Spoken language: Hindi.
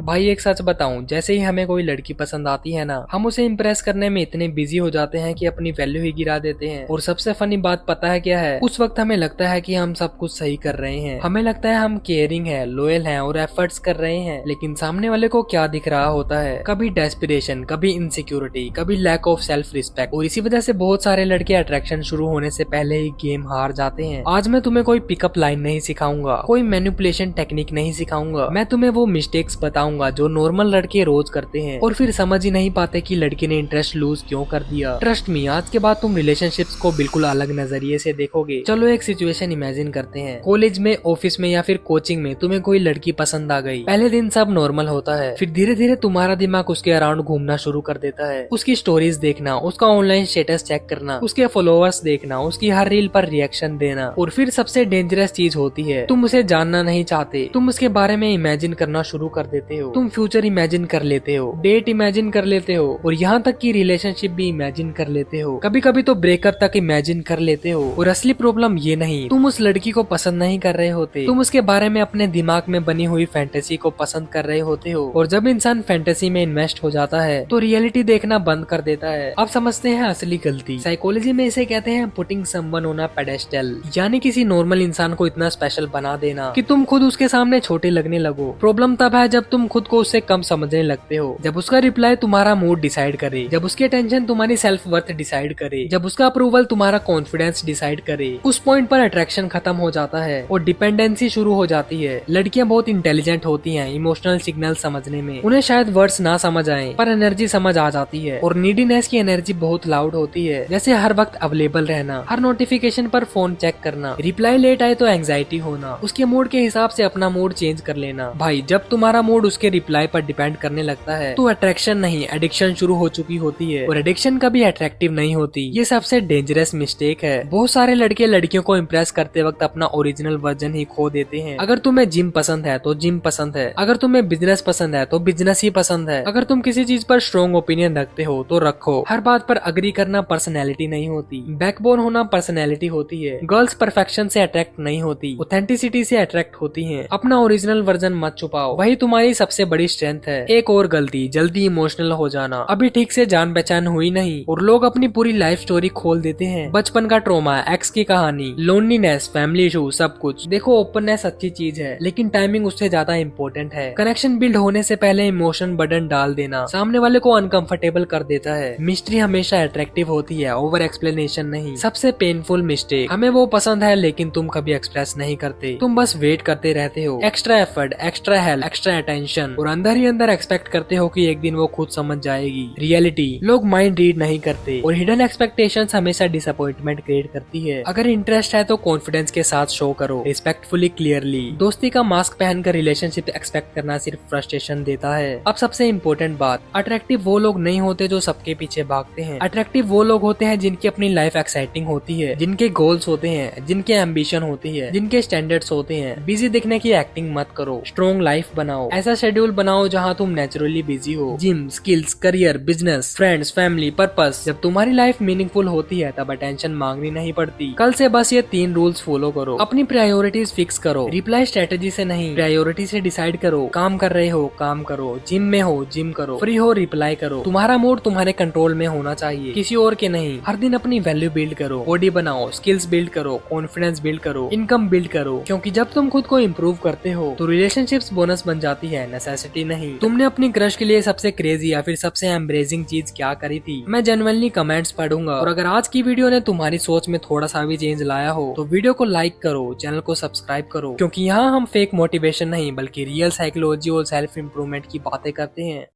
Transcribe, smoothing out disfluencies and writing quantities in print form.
भाई एक सच बताऊं, जैसे ही हमें कोई लड़की पसंद आती है ना, हम उसे इम्प्रेस करने में इतने बिजी हो जाते हैं कि अपनी वैल्यू ही गिरा देते हैं। और सबसे फनी बात पता है क्या है? उस वक्त हमें लगता है कि हम सब कुछ सही कर रहे हैं, हमें लगता है हम केयरिंग है, लॉयल हैं और एफर्ट्स कर रहे हैं, लेकिन सामने वाले को क्या दिख रहा होता है? कभी डेस्पिरेशन, कभी इनसिक्योरिटी, कभी लैक ऑफ सेल्फ रिस्पेक्ट। और इसी वजह से बहुत सारे लड़के अट्रैक्शन शुरू होने से पहले ही गेम हार जाते हैं। आज मैं तुम्हें कोई पिकअप लाइन नहीं सिखाऊंगा, कोई मैनिपुलेशन टेक्निक नहीं सिखाऊंगा, मैं तुम्हें वो मिस्टेक्स बताऊंगा जो नॉर्मल लड़के रोज करते हैं और फिर समझ ही नहीं पाते कि लड़के ने इंटरेस्ट लूज क्यों कर दिया। ट्रस्ट मी, आज के बाद तुम रिलेशनशिप्स को बिल्कुल अलग नजरिए से देखोगे। चलो एक सिचुएशन इमेजिन करते हैं। कॉलेज में, ऑफिस में या फिर कोचिंग में तुम्हें कोई लड़की पसंद आ गई। पहले दिन सब नॉर्मल होता है, फिर धीरे धीरे तुम्हारा दिमाग उसके अराउंड घूमना शुरू कर देता है। उसकी स्टोरीज देखना, उसका ऑनलाइन स्टेटस चेक करना, उसके फॉलोअर्स देखना, उसकी हर रील पर रिएक्शन देना। और फिर सबसे डेंजरस चीज होती है, तुम उसे जानना नहीं चाहते, तुम उसके बारे में इमेजिन करना शुरू कर देते हो। तुम फ्यूचर इमेजिन कर लेते हो, डेट इमेजिन कर लेते हो और यहाँ तक कि रिलेशनशिप भी इमेजिन कर लेते हो। कभी कभी तो ब्रेकअप तक इमेजिन कर लेते हो। और असली प्रॉब्लम ये नहीं, तुम उस लड़की को पसंद नहीं कर रहे होते, तुम उसके बारे में अपने दिमाग में बनी हुई फैंटेसी को पसंद कर रहे होते हो। और जब इंसान फैंटेसी में इन्वेस्ट हो जाता है तो रियलिटी देखना बंद कर देता है। अब समझते हैं असली गलती। साइकोलॉजी में इसे कहते हैं putting someone on a pedestal, यानी किसी नॉर्मल इंसान को इतना स्पेशल बना देना कि तुम खुद उसके सामने छोटे लगने लगो। प्रॉब्लम तब है जब तुम खुद को उससे कम समझने लगते हो, जब उसका रिप्लाई तुम्हारा मूड डिसाइड करे, जब उसकी अटेंशन तुम्हारी सेल्फ वर्थ डिसाइड करे, जब उसका अप्रूवल तुम्हारा कॉन्फिडेंस डिसाइड करे। उस पॉइंट पर अट्रैक्शन खत्म हो जाता है और डिपेंडेंसी शुरू हो जाती है। लड़कियां बहुत इंटेलिजेंट होती हैं इमोशनल सिग्नल समझने में, उन्हें शायद वर्ड्स ना समझ आए पर एनर्जी समझ आ जाती है। और नीडीनेस की एनर्जी बहुत लाउड होती है, जैसे हर वक्त अवेलेबल रहना, हर नोटिफिकेशन पर फोन चेक करना, रिप्लाई लेट आए तो एंग्जाइटी होना, उसके मूड के हिसाब से अपना मूड चेंज कर लेना। भाई जब तुम्हारा मूड उसके रिप्लाई पर डिपेंड करने लगता है तो अट्रैक्शन नहीं, एडिक्शन शुरू हो चुकी होती है। और एडिक्शन कभी अट्रैक्टिव नहीं होती, ये सबसे डेंजरस मिस्टेक है। बहुत सारे लड़के लड़कियों को इम्प्रेस करते वक्त अपना ओरिजिनल वर्जन ही खो देते हैं। अगर तुम्हें जिम पसंद है तो जिम पसंद है, अगर तुम्हें बिजनेस पसंद है तो बिजनेस ही पसंद है, अगर तुम किसी चीज पर स्ट्रॉन्ग ओपिनियन रखते हो तो रखो। हर बात पर अग्री करना पर्सनैलिटी नहीं होती, बैकबोन होना पर्सनैलिटी होती है। गर्ल्स परफेक्शन से अट्रैक्ट नहीं होती, ऑथेंटिसिटी से अट्रैक्ट होती है। अपना ओरिजिनल वर्जन मत छुपाओ, वही तुम्हारी सबसे बड़ी स्ट्रेंथ है। एक और गलती, जल्दी इमोशनल हो जाना। अभी ठीक से जान पहचान हुई नहीं और लोग अपनी पूरी लाइफ स्टोरी खोल देते हैं। बचपन का ट्रॉमा, एक्स की कहानी, लोनलीनेस, फैमिली इशू, सब कुछ। देखो ओपननेस अच्छी चीज है लेकिन टाइमिंग उससे ज्यादा इम्पोर्टेंट है। कनेक्शन बिल्ड होने से पहले इमोशन बर्डन डाल देना सामने वाले को अनकंफर्टेबल कर देता है। मिस्ट्री हमेशा अट्रैक्टिव होती है, ओवर एक्सप्लेनेशन नहीं। सबसे पेनफुल मिस्टेक, हमें वो पसंद है लेकिन तुम कभी एक्सप्रेस नहीं करते, तुम बस वेट करते रहते हो। Extra effort, extra help, extra attention और अंदर ही अंदर एक्सपेक्ट करते हो कि एक दिन वो खुद समझ जाएगी। रियलिटी, लोग माइंड रीड नहीं करते और हिडन एक्सपेक्टेशंस हमेशा डिसअपॉइंटमेंट क्रिएट करती है। अगर इंटरेस्ट है तो कॉन्फिडेंस के साथ शो करो, रिस्पेक्टफुली, क्लियरली। दोस्ती का मास्क पहनकर रिलेशनशिप एक्सपेक्ट करना सिर्फ फ्रस्ट्रेशन देता है। अब सबसे इम्पोर्टेंट बात, अट्रैक्टिव वो लोग नहीं होते जो सबके पीछे भागते हैं। अट्रैक्टिव वो लोग होते हैं जिनकी अपनी लाइफ एक्साइटिंग होती है, जिनके गोल्स होते हैं, जिनके एम्बिशन होती है, जिनके स्टैंडर्ड्स होते हैं। बिजी दिखने की एक्टिंग मत करो, स्ट्रॉन्ग लाइफ बनाओ। ऐसा शेड्यूल बनाओ जहाँ तुम नेचुरली बिजी हो, gym, skills, career, business, friends, family, purpose. जब तुम्हारी लाइफ मीनिंगफुल होती है तब अटेंशन मांगनी नहीं पड़ती। कल से बस ये 3 रूल्स फॉलो करो। अपनी प्रायोरिटीज फिक्स करो, रिप्लाई स्ट्रेटेजी से नहीं, प्रायोरिटी से डिसाइड करो। काम कर रहे हो, काम करो, जिम में हो, जिम करो, फ्री हो, रिप्लाई करो। तुम्हारा मूड तुम्हारे कंट्रोल में होना चाहिए, किसी और के नहीं। हर दिन अपनी वैल्यू बिल्ड करो, बॉडी बनाओ, स्किल्स बिल्ड करो, कॉन्फिडेंस बिल्ड करो, इनकम बिल्ड करो। क्योंकि जब तुम खुद को इम्प्रूव करते हो तो रिलेशनशिप्स बोनस बन जाती है, नेसेसिटी नहीं। तुमने अपनी क्रश के लिए सबसे क्रेजी या फिर सबसे एम्ब्रेजिंग चीज क्या करी थी? मैं जेन्युइनली कमेंट्स पढ़ूंगा। और अगर आज की वीडियो ने तुम्हारी सोच में थोड़ा सा भी चेंज लाया हो तो वीडियो को लाइक करो, चैनल को सब्सक्राइब करो, क्योंकि यहाँ हम फेक मोटिवेशन नहीं बल्कि रियल साइकोलॉजी और सेल्फ इम्प्रूवमेंट की बातें करते हैं।